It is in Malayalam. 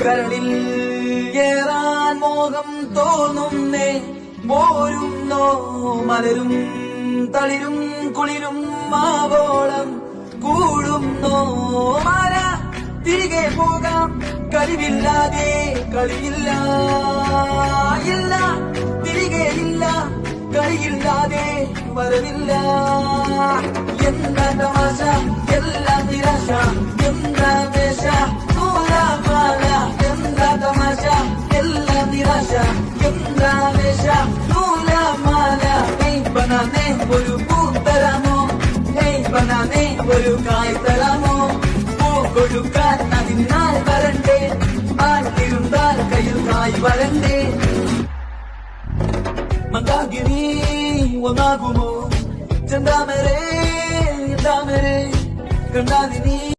കരളിൽ ഏറാൻ മോഹം തോന്നുന്നേ പോരുന്നോ മലരും തളിരും കുളിരും മാവോളം കൂടുന്നോ മാല തിരികെ പോകാം കഴിവില്ലാതെ കളിയില്ല ഇല്ല തിരികെ ഇല്ല കളിയില്ലാതെ വരവില്ല എന്താ തമാശ എല്ലാം നിരാശ എന്താ വേഷ നൂലാമാല എന്താ തമാശ എല്ലാം നിരാശ എന്താ വേഷ നൂലാമാല ബനാനെ ഒരു പൂ തരാമോ ബനാനെ ഒരു കായ് തരാമോ പൂ കൊടുക്കാൻ അതിനാൽ വരണ്ടേ ആട്ടിരുന്നാൽ കയ്യിൽ കായ് വരണ്ടേ മന്ദാകിനി ഒന്നാകുമോ ചെന്താമരേ കണ്ടാലിനി